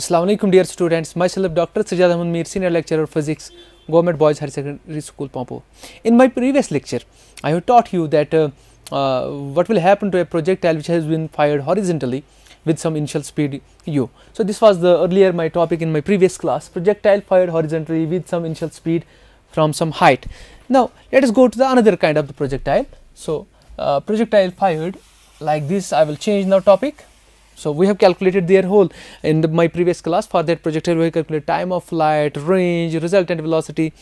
Assalamu alaikum dear students, myself Dr. Sajjad Ahmed Mir, Senior Lecturer Physics, Government Boys Higher Secondary School, Pompo. In my previous lecture, I have taught you that what will happen to a projectile which has been fired horizontally with some initial speed u. So this was the earlier my topic in my previous class, projectile fired horizontally with some initial speed from some height. Now let us go to the another kind of the projectile. So projectile fired like this. I will change now topic. So we have calculated their whole in my previous class. For that projectile we have calculated time of flight, range, resultant velocity,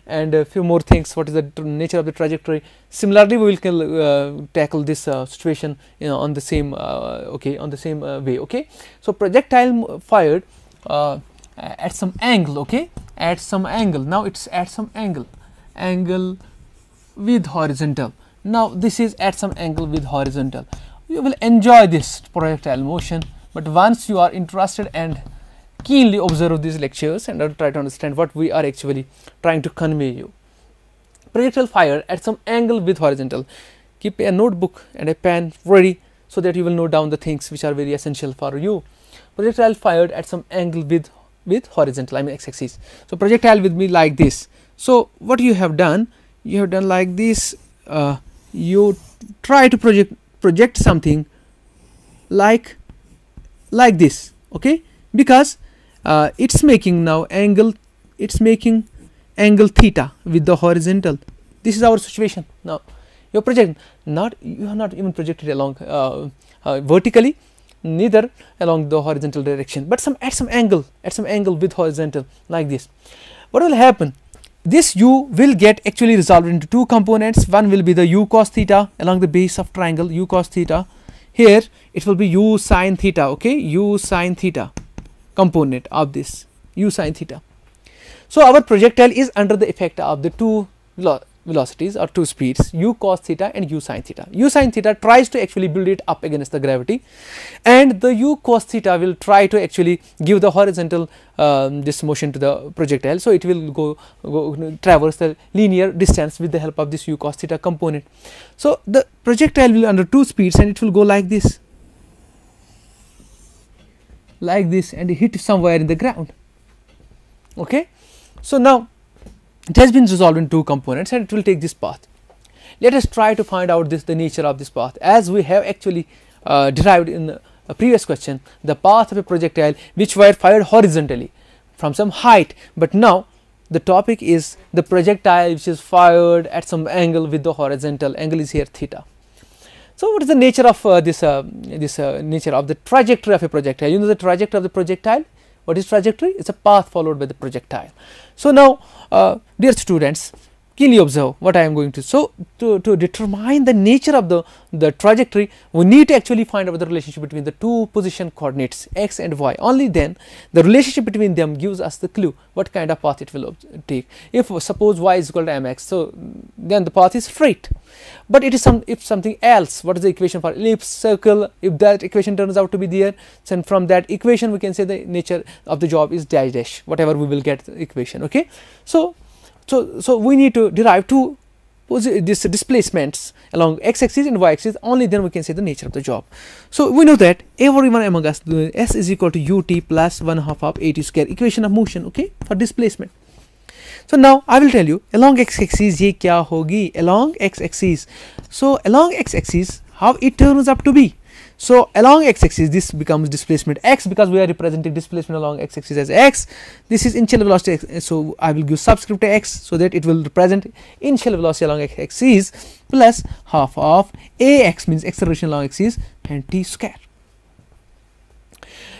and a few more things. What is the nature of the trajectory? Similarly, we will tackle this situation, on the same way. Okay. So projectile fired at some angle. Okay, at some angle. Now it's at some angle with horizontal. Now this is at some angle with horizontal. You will enjoy this projectile motion, but once you are interested and keenly observe these lectures and try to understand what we are actually trying to convey you. Projectile fired at some angle with horizontal. Keep a notebook and a pen ready so that you will note down the things which are very essential for you. Projectile fired at some angle with horizontal, I mean x-axis. So projectile with me like this. So what you have done? You have done like this. You try to project something like this, okay, because it's making now angle, it's making angle theta with the horizontal. This is our situation. Now you project, you have not even projected along vertically, neither along the horizontal direction, but at some angle with horizontal like this. What will happen? This u will get actually resolved into two components. One will be the u cos theta along the base of triangle, u cos theta. Here it will be u sin theta, okay, u sin theta component of this, u sin theta. So our projectile is under the effect of the two velocities or two speeds, u cos theta and u sin theta. U sin theta tries to actually build it up against the gravity, and the u cos theta will try to actually give the horizontal this motion to the projectile. So it will go traverse the linear distance with the help of this u cos theta component. So the projectile will under two speeds, and it will go like this, and hit somewhere in the ground. Okay. So now it has been resolved in two components, and it will take this path. Let us try to find out the nature of this path, as we have actually derived in a previous question the path of a projectile which were fired horizontally from some height. But now the topic is the projectile which is fired at some angle with the horizontal. Angle is here theta. So what is the nature of nature of the trajectory of a projectile? You know the trajectory of the projectile. What is trajectory? It's a path followed by the projectile. So now dear students, keenly observe what I am going to. So to determine the nature of the trajectory, we need to actually find out the relationship between the two position coordinates x and y. Only then the relationship between them gives us the clue what kind of path it will take. If suppose y is equal to mx, so then the path is straight. But it is if something else, what is the equation for ellipse, circle? If that equation turns out to be there, then from that equation we can say the nature of the job is dash dash, whatever we will get the equation. Okay. So we need to derive two displacements along x-axis and y-axis. Only then we can say the nature of the job. So we know that everyone among us, s is equal to ut plus 1/2 of at square, equation of motion, okay, for displacement. So now I will tell you along x-axis ye kya hogi, along x-axis. So along x-axis how it turns up to be. So along x-axis this becomes displacement x, because we are representing displacement along x-axis as x. This is initial velocity x, so I will give subscript to x so that it will represent initial velocity along x-axis plus half of ax, means acceleration along axis, and t square.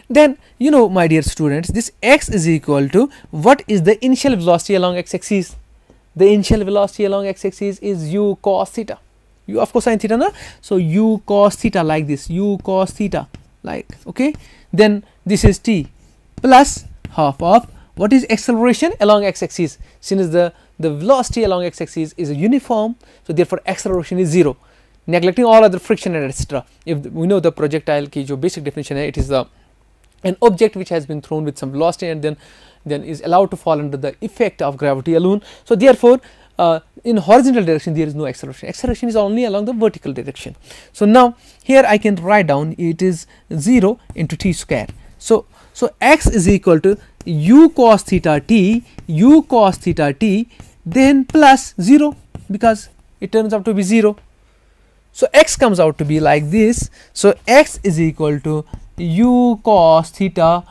Then you know my dear students, this x is equal to what is the initial velocity along x-axis? The initial velocity along x-axis is u cos theta. U of course sin theta, na? So u cos theta like this, u cos theta like, okay. Then this is t plus half of what is acceleration along x-axis. Since the velocity along x-axis is uniform, so therefore acceleration is 0, neglecting all other friction and etc. If we know the projectile ki jo basic definition hai, it is an object which has been thrown with some velocity and then is allowed to fall under the effect of gravity alone. So therefore in horizontal direction there is no acceleration. Acceleration is only along the vertical direction. So now here I can write down it is 0 into t square. So So x is equal to u cos theta t, then plus 0, because it turns out to be 0. So x comes out to be like this. So x is equal to u cos theta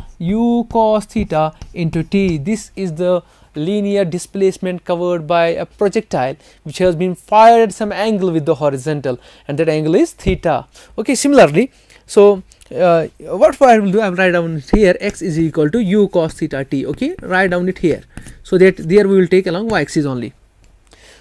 into t. This is the linear displacement covered by a projectile which has been fired at some angle with the horizontal, and that angle is theta. Okay, similarly, so what I will do, I will write down it here, x is equal to u cos theta t. Okay, write down it here, so that there we will take along y axis only.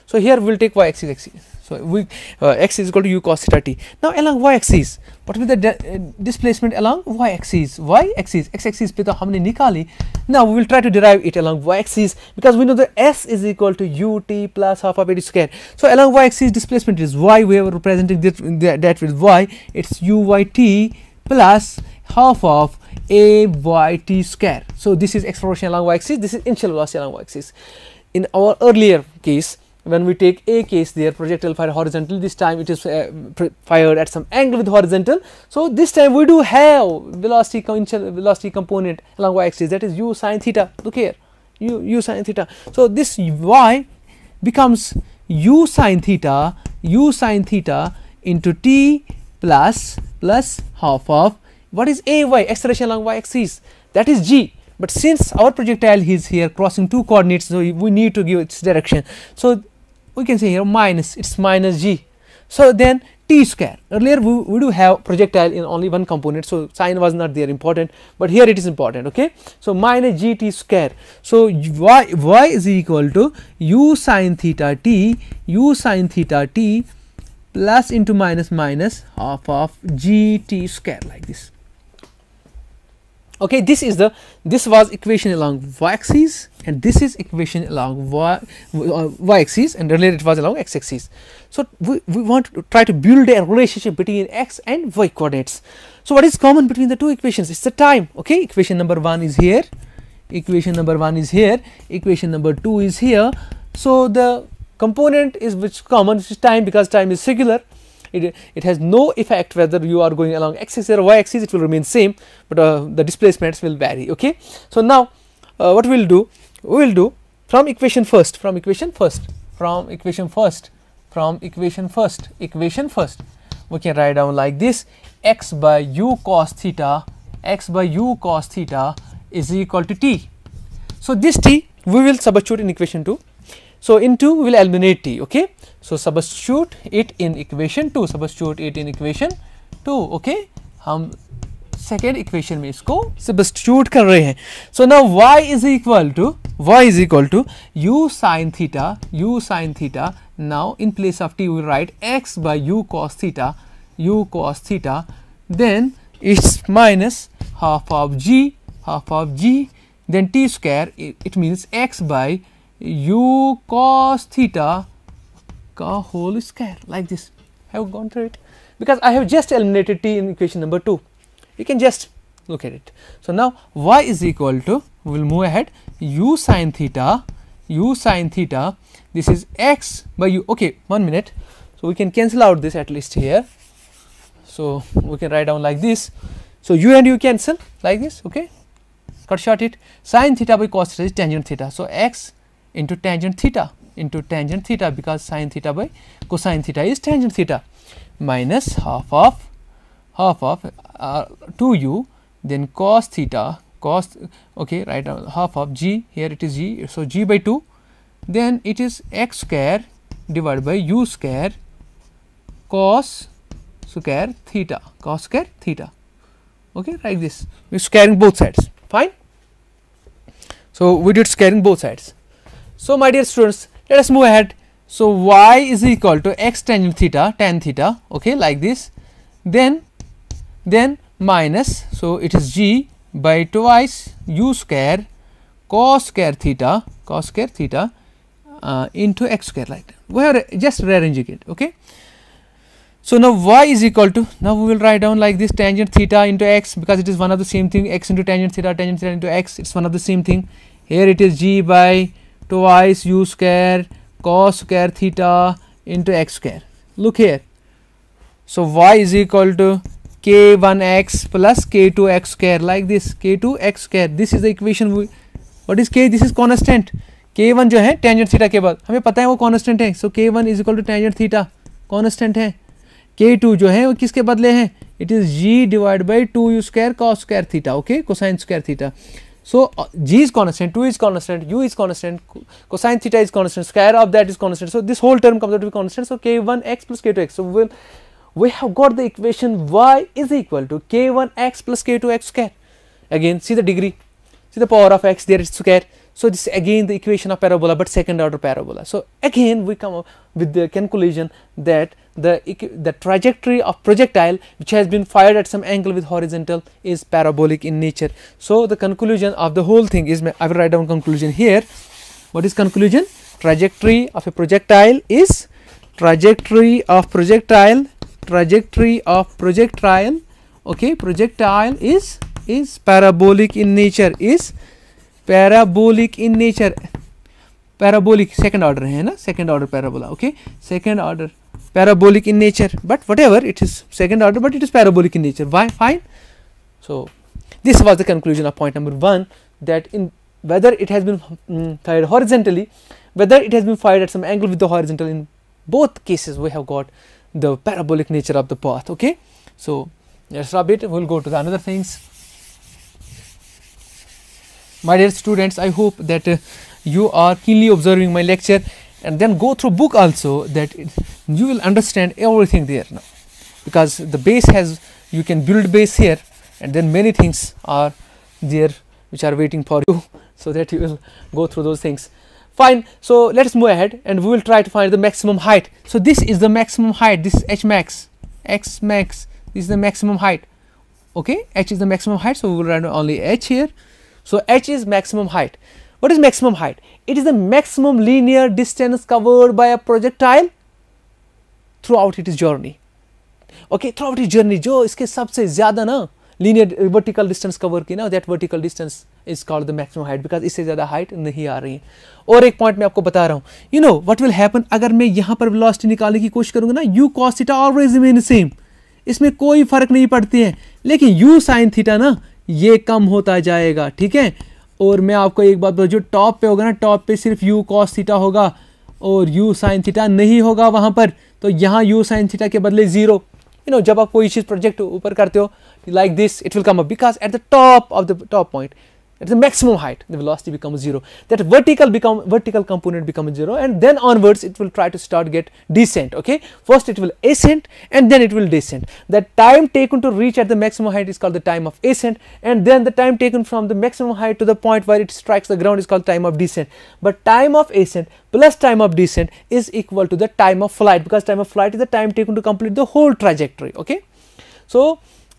So here we will take y axis. So we x is equal to u cos theta t. Now along y axis, what will be the displacement along y axis? X axis पे तो हमने निकाली. Now we will try to derive it along y axis, because we know that s is equal to ut plus half of a square. So along y axis displacement is y. We are representing that with y. It's uyt plus half of a yt square. So this is acceleration along y axis. This is initial velocity along y axis. In our earlier case, when we take a case, there projectile fired horizontally, this time it is fired at some angle with horizontal. So this time we do have initial velocity component along y axis, that is u sin theta. Look here, u sin theta. So this y becomes u sin theta into t plus half of what is ay, acceleration along y axis, that is g. But since our projectile is here crossing two coordinates, so we need to give its direction. So we can say here minus, it's minus g. So then t square. Earlier we do have projectile in only one component, so sign was not there important, but here it is important. Okay, so minus gt square. So y is equal to u sin theta t plus into minus half of gt square, like this. Okay, this was equation along y axis, and this is equation along y axis, and earlier it was along x axis. So we want to try to build a relationship between x and y coordinates. So what is common between the two equations? It's the time. Okay, equation number 1 is here, equation number 2 is here. So the component is which common, which is time, because time is singular. It has no effect whether you are going along x axis or y axis, it will remain same, but the displacements will vary. Okay, so now what we will do, from equation first, we can write down like this: x by u cos theta is equal to t. So this t we will substitute in equation 2. So in 2 we will eliminate t. Okay, so substitute it in equation 2. Okay, हम second equation में इसको substitute कर रहे हैं. So now y is equal to u sin theta. Now in place of t we will write x by u cos theta. Then it's minus half of g, then t square. It means x by u cos theta ka whole square, like this. Have gone through it because I have just eliminated t in equation number 2. You can just look at it. So now y is equal to, we will move ahead, u sin theta. This is x by u. Okay, 1 minute. So we can cancel out this at least here. So we can write down like this. So u and u cancel like this. Okay, cut short it. Sin theta by cos theta is tangent theta. So x into tangent theta because sin theta by cosine theta is tangent theta, minus half of 2u, then cos theta, okay, write down half of g, here it is g, so g by 2, then it is x square divided by u square cos square theta. Okay, like this. We are squaring both sides. Fine. So we did squaring both sides. So my dear students, let us move ahead. So y is equal to x tangent theta, tan theta. Okay, like this. Then minus, so it is g by twice u square cos square theta into x square, like that. We are just rearranging it. Okay. So now y is equal to, now we will write down like this, tangent theta into x, because it is one of the same thing, x into tangent theta into x, it's one of the same thing. Here it is g by twice u square cos square theta into x square. Look here. So y is equal to k1x plus k2x square, like this, k2x square. This is the equation. What is k? This is constant. k1 जो है tangent theta के बाद हमें पता है वो constant है, so k1 is equal to tangent theta, constant है. k2 जो है वो किसके बदले हैं? It is g divided by 2u square cos square theta, okay, cosine square theta. So g is constant, 2 is constant, u is constant, cosine theta is constant, square of that is constant. So this whole term comes out to be constant. So k1x plus k2x. So we have got the equation y is equal to k1x plus k2x square. Again, see the degree, see the power of x, there is square. So this is again the equation of parabola, but second order parabola. So again we come up with the conclusion that the trajectory of projectile which has been fired at some angle with horizontal is parabolic in nature. So the conclusion of the whole thing is, I will write down conclusion here. What is conclusion? Trajectory of a projectile is okay, projectile is parabolic in nature, is parabolic in nature. Parabolic second order है ना, second order parabola, okay, second order parabolic in nature, but whatever, it is second order, but it is parabolic in nature. Why? Fine. So this was the conclusion of point number 1, that in whether it has been fired horizontally, whether it has been fired at some angle with the horizontal, in both cases we have got the parabolic nature of the path. Okay, so let's stop it. We'll go to the another things. My dear students, I hope that you are keenly observing my lecture, and then go through book also, that you will understand everything there now, because the base has, you can build base here, and then many things are there which are waiting for you, so that you will go through those things. Fine. So let us move ahead and we will try to find the maximum height. So this is the maximum height, this is h max, x max, this is the maximum height. Okay, h is the maximum height, so we will write only h here. So h is maximum height. What is maximum height? It is the maximum linear distance covered by a projectile throughout its journey. Okay, throughout its journey, जो इसके सबसे ज़्यादा ना linear vertical distance cover की ना, that vertical distance is called the maximum height, because इससे ज़्यादा height नहीं आ रही है. और एक point मैं आपको बता रहा हूँ, you know what will happen अगर मैं यहाँ पर velocity निकालने की कोशिश करूँगा ना, u cos theta always remain the same, इसमें कोई फर्क नहीं पड़ती है, लेकिन u sin theta ना ये कम होता जाएगा. ठीक है, और मैं आपको एक बात बताऊँ, जो टॉप पे होगा ना, टॉप पे सिर्फ u cos थीटा होगा और u sin थीटा नहीं होगा वहाँ पर, तो यहाँ u sin थीटा के बदले 0. You know, जब आप कोई चीज़ प्रोजेक्ट ऊपर करते हो, like this it will come up, because at the top of the top point, at the maximum height, the velocity becomes 0. That vertical component becomes 0, and then onwards it will try to start get descent. Okay, first it will ascent and then it will descend. The time taken to reach at the maximum height is called the time of ascent, and then the time taken from the maximum height to the point where it strikes the ground is called time of descent. But time of ascent plus time of descent is equal to the time of flight, because time of flight is the time taken to complete the whole trajectory. Okay, so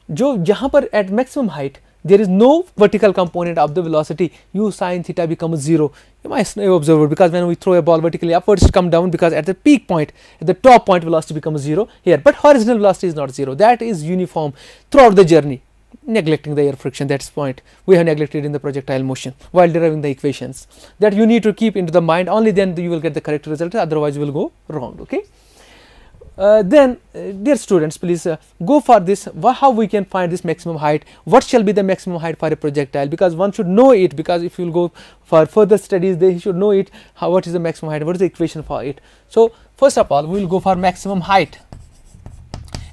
जो जहाँ पर at maximum height there is no vertical component of the velocity, u sin theta becomes 0. You might observe it, because when we throw a ball vertically upwards it comes down, because at the peak point, at the top point, velocity becomes 0 here, but horizontal velocity is not 0, that is uniform throughout the journey, neglecting the air friction. That's point we have neglected in the projectile motion while deriving the equations, that you need to keep into the mind, only then you will get the correct result, otherwise you will go wrong. Okay, then dear students, please go for this, how we can find this maximum height, what shall be the maximum height for a projectile, because one should know it, because if you will go for further studies they should know it, what is the maximum height, what is the equation for it. So first of all we will go for maximum height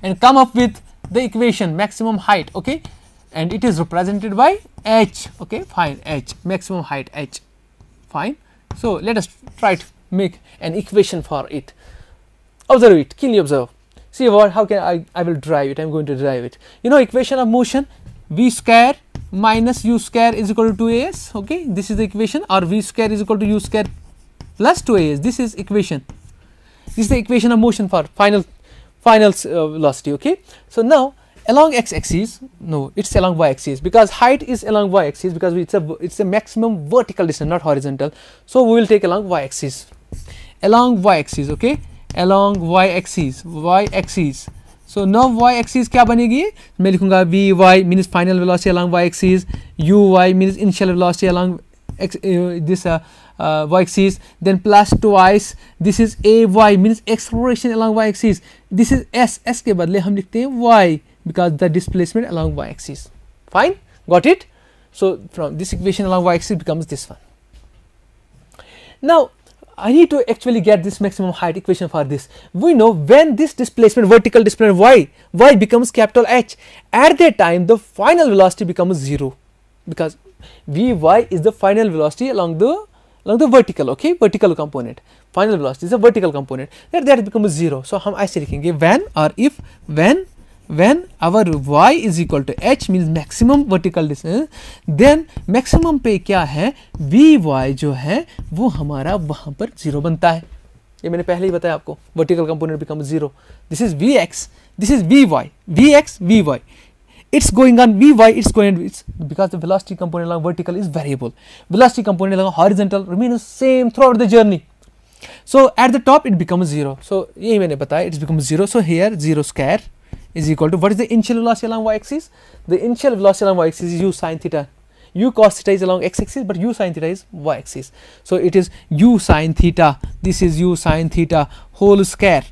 and come up with the equation maximum height. Okay, and it is represented by h. Okay, fine, h, maximum height h. Fine, so let us try to make an equation for it. Observe it, keenly observe. See what, how can I will derive it. I am going to derive it. You know, equation of motion, v square minus u square is equal to 2as. Okay, this is the equation, or v square is equal to u square plus 2as. This is equation. This is the equation of motion for final velocity. Okay, so now along x-axis, no, it's along y-axis, because height is along y-axis, because it's a maximum vertical distance, not horizontal. So we will take along y-axis, along y-axis. Okay, along y-axis, so now y-axis क्या बनेगी, मैं लिखूंगा vy means final velocity along y-axis, uy means initial velocity along this y-axis, then plus twice this is ay means acceleration along y-axis, this is s के बदले हम लिखते हैं y, because the displacement along y axis. Fine, got it? So from this equation along y axis becomes this one. Now I need to actually get this maximum height equation for this. We know when this displacement, vertical displacement y becomes capital H, at that time the final velocity becomes 0, because Vy is the final velocity along the vertical, okay, vertical component. Final velocity is a vertical component, that becomes 0. So हम ऐसे लिखेंगे when or if when our y is equal to h means maximum vertical distance, then maximum पे क्या है, Vy जो है वो हमारा वहाँ पर 0 बनता है. ये मैंने पहले ही बताया आपको, vertical component becomes 0. This is Vx, this is Vy, Vx, Vy. It's going on Vy, it's going, it's because the velocity component along vertical is variable. Velocity component along horizontal remains same throughout the journey. So at the top it becomes 0. So यही मैंने बताया, it becomes 0. So here 0 square is equal to, what is the initial velocity along y axis? The initial velocity along y axis is u sin theta. U cos theta is along x axis, but u sin theta is y axis. So it is u sin theta, this is u sin theta whole square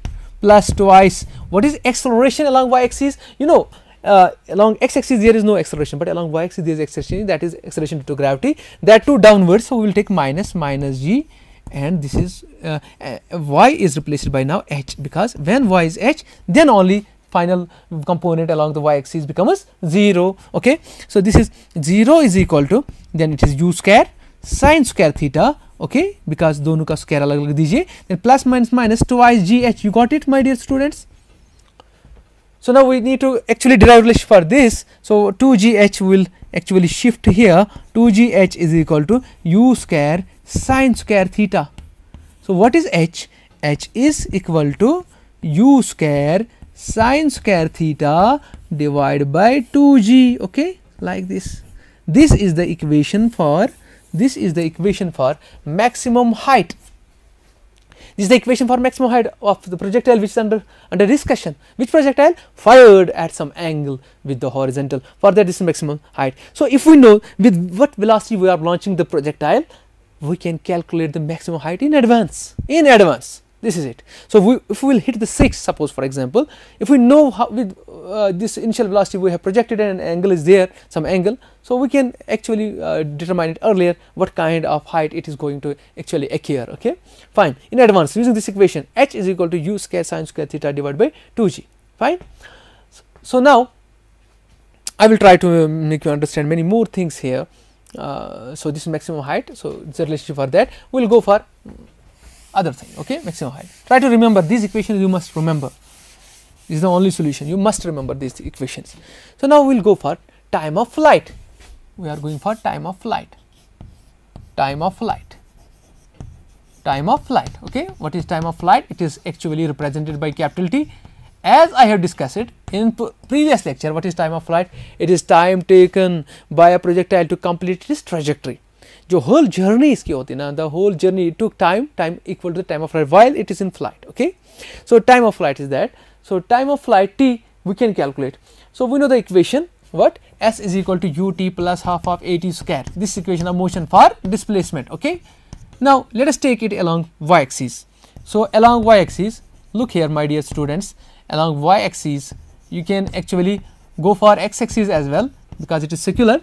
plus twice, what is acceleration along y axis? You know, along x axis there is no acceleration, but along y axis there is acceleration, that is acceleration due to gravity, that too downwards. So we will take minus g, and this is y is replaced by now h, because when y is h, then only final component along the y axis becomes 0. Okay, so this is 0 is equal to, then it is u square sin square theta, okay, because दोनों का square अलग अलग दीजिए, then plus minus twice gh. You got it, my dear students? So now we need to actually derive relation for this. So 2gh will actually shift here. 2gh is equal to u square sin square theta. So what is h? H is equal to u square sin square theta divided by 2g, okay, like this. This is the equation for maximum height. This is the equation for maximum height of the projectile which is under discussion. Which projectile? Fired at some angle with the horizontal. For that, this is maximum height. So if we know with what velocity we are launching the projectile, we can calculate the maximum height in advance. This is it. So if we will hit the 6, suppose for example, if we know how with this initial velocity we have projected and an angle is there, some angle, so we can actually determine it earlier what kind of height it is going to actually occur. Okay, fine. In advance, using this equation, h is equal to u square sin square theta divided by 2g. Fine. So now I will try to make you understand many more things here. So this is maximum height. So it's a relationship for that. We will go for other thing, okay, maximum height. Try to remember these equations, you must remember. This is the only solution, you must remember these equations. So now we will go for time of flight. We are going for time of flight. Time of flight. Okay, what is time of flight? It is actually represented by capital T. As I have discussed it in previous lecture, what is time of flight? It is time taken by a projectile to complete its trajectory. जो whole journey इसकी होती है ना, the whole journey it took time equal to the time of flight while it is in flight. Okay, so time of flight is that. So time of flight t we can calculate. So we know the equation, what, s is equal to ut plus half of at square. This equation of motion for displacement. Okay, now let us take it along y axis. So along y axis, look here my dear students, along y axis you can actually go for x axis as well because it is circular.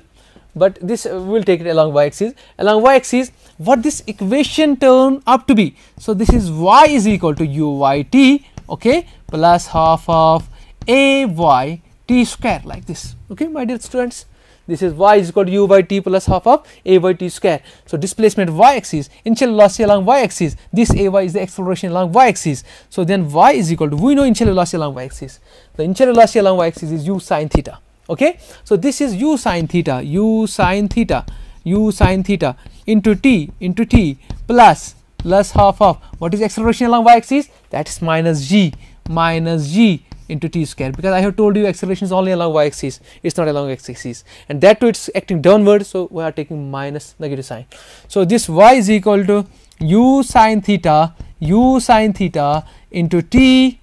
But this we will take it along y axis. Along y axis, what this equation turn up to be? So this is y is equal to uyt, okay, plus half of ay t square, like this. Okay, my dear students, this is y is equal to uyt plus half of ayt square. So displacement y axis, initial velocity along y axis. This ay is the acceleration along y axis. So then y is equal to, we know initial velocity along y axis. The initial velocity along y axis is u sin theta. Okay, so this is u sin theta into t plus half of, what is acceleration along y axis? That is minus g into t square, because I have told you acceleration is only along y axis, it's not along x axis, and that too it's acting downward, so we are taking minus negative sign. So this y is equal to u sin theta into t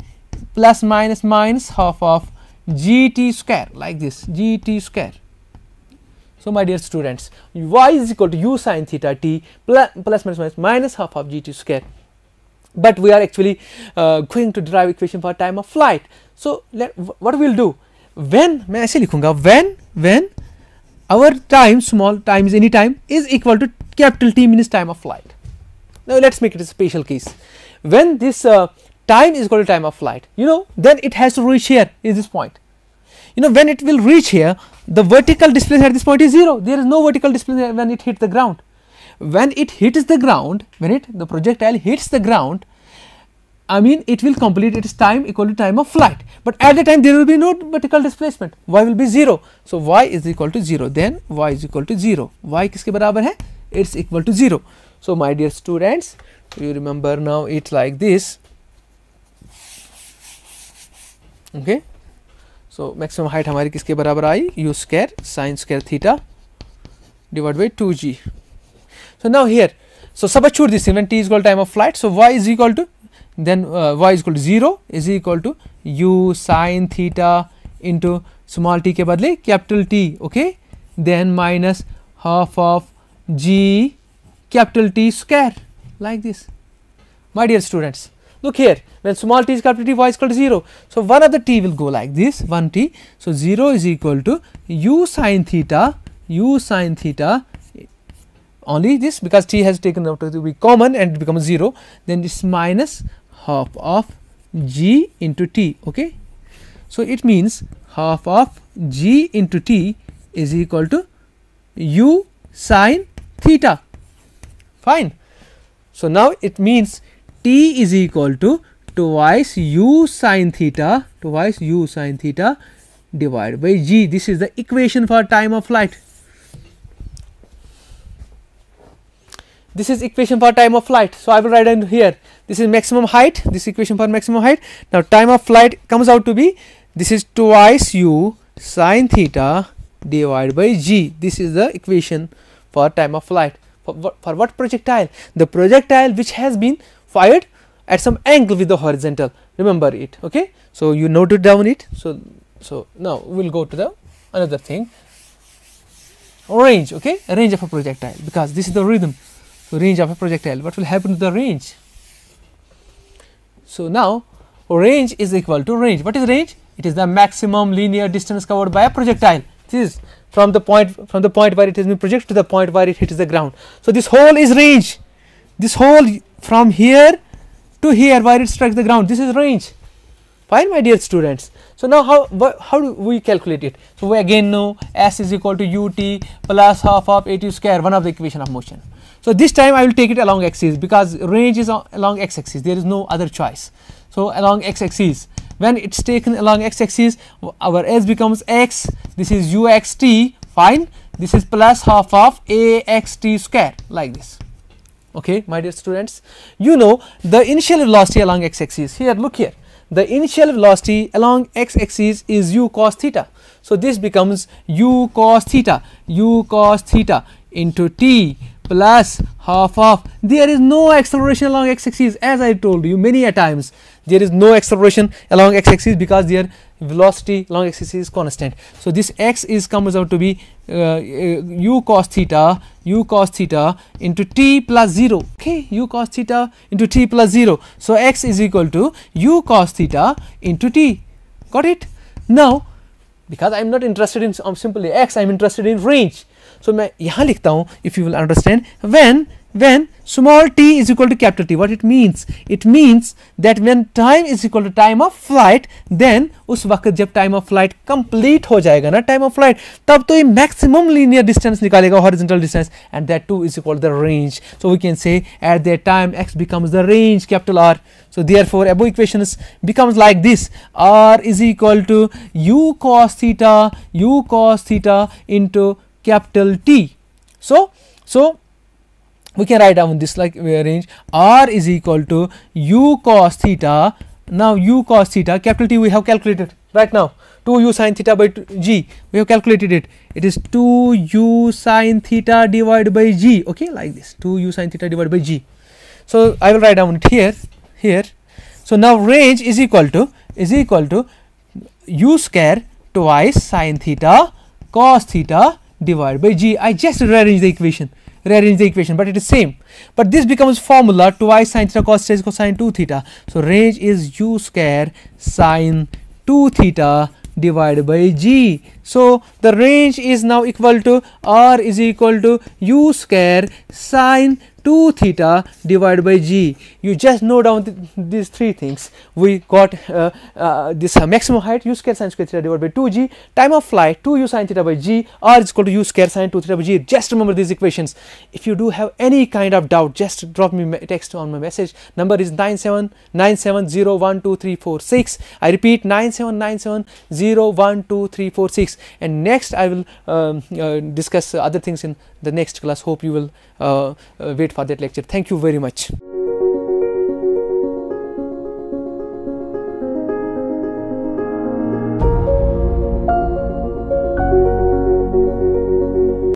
plus minus half of gt square, like this, gt square. So my dear students, y is equal to u sin theta t plus minus half of gt square. But we are actually going to derive equation for time of flight. So what we will do, when मैं ऐसे लिखूंगा when our time, small time is any time, is equal to capital T means time of flight. Now let's make it a special case. When this time is equal to time of flight, you know, then it has to reach here is this point. You know, when it will reach here, the vertical displacement at this point is 0. There is no vertical displacement when it hits the ground. When it hits the ground, when the projectile hits the ground, I mean it will complete its time equal to time of flight, but at the time there will be no vertical displacement, y will be 0. So y is equal to 0, then y is equal to 0. y किसके बराबर है? It's equal to 0. So my dear students, you remember now it like this. Okay, so maximum height हमारी किसके बराबर आई? u square sin square theta divided by 2g. So now here, so substitute this in when t is equal to time of flight. So y is equal to, then y is equal to 0 is equal to u sin theta into small t के बदले capital T, okay, then minus half of g capital T square, like this. My dear students, look here, when small t is capital T, y is equal to 0. So one of the t will go like this, one t. So 0 is equal to u sin theta only this, because t has taken out to be common and it becomes 0, then this minus half of g into t, okay. So it means half of g into t is equal to u sin theta, fine. So now it means t is equal to twice u sin theta divided by g. This is the equation for time of flight. This is equation for time of flight. So I will write down here, this is maximum height, this equation for maximum height. Now time of flight comes out to be, this is twice u sin theta divided by g. This is the equation for time of flight. For what projectile? The projectile which has been fired at some angle with the horizontal. Remember it, okay. So you noted down it. So now we will go to the another thing, range, okay, range of a projectile, because this is the rhythm. So range of a projectile, what will happen to the range? So now range is equal to range. What is range? It is the maximum linear distance covered by a projectile. This is from the point where it has been projected to the point where it hits the ground. So this whole is range. This whole from here to here where it strikes the ground, this is range. Fine, my dear students. So now how do we calculate it? So we again know s is equal to ut plus half of at square, one of the equation of motion. So this time I will take it along axis, because range is along x axis, there is no other choice. So along x axis, when it's taken along x axis, our s becomes x, this is uxt, fine, this is plus half of axt square, like this. Okay, my dear students, you know the initial velocity along x axis. Here, look here, the initial velocity along x axis is u cos theta. So this becomes u cos theta into t plus half of, there is no acceleration along x axis, as I told you many a times, there is no acceleration along x axis because their velocity along x axis is constant. So this x is comes out to be u cos theta into t plus 0, okay, u cos theta into t plus 0. So x is equal to u cos theta into t. Got it? Now because I am not interested in simply x, I am interested in range. So मैं यहाँ लिखता हूँ, if you will understand, when small t is equal to capital T, what it means? It means that when time is equal to time of flight, then उस वक्त जब time of flight complete हो जाएगा ना time of flight, तब तो ये maximum linear distance निकालेगा, horizontal distance, and that too is equal to the range. So we can say at that time x becomes the range, capital R. So therefore above equations becomes like this: R is equal to u cos theta into capital T. So we can write down this like range, R is equal to u cos theta. Now u cos theta, capital T we have calculated right now, 2u sin theta by g, we have calculated it. It is 2u sin theta divided by g, okay, like this, 2u sin theta divided by g. So I will write down it here. So now range is equal to u square twice sin theta cos theta divided by g. I just rearrange the equation, but it is same, but this becomes formula twice sin theta cos theta is cosine 2 theta. So range is u square sin 2 theta divided by g. So the range is now equal to r is equal to u square sine 2 theta divided by g. You just note down these three things. We got this maximum height u square sine square theta divided by 2g, time of flight 2u sine theta by g, r is equal to u square sine 2 theta by g. Just remember these equations. If you do have any kind of doubt, just drop me a text on my message. Number is 9797012346. I repeat, 9797012346. And next I will discuss other things in the next class. Hope you will wait for that lecture. Thank you very much.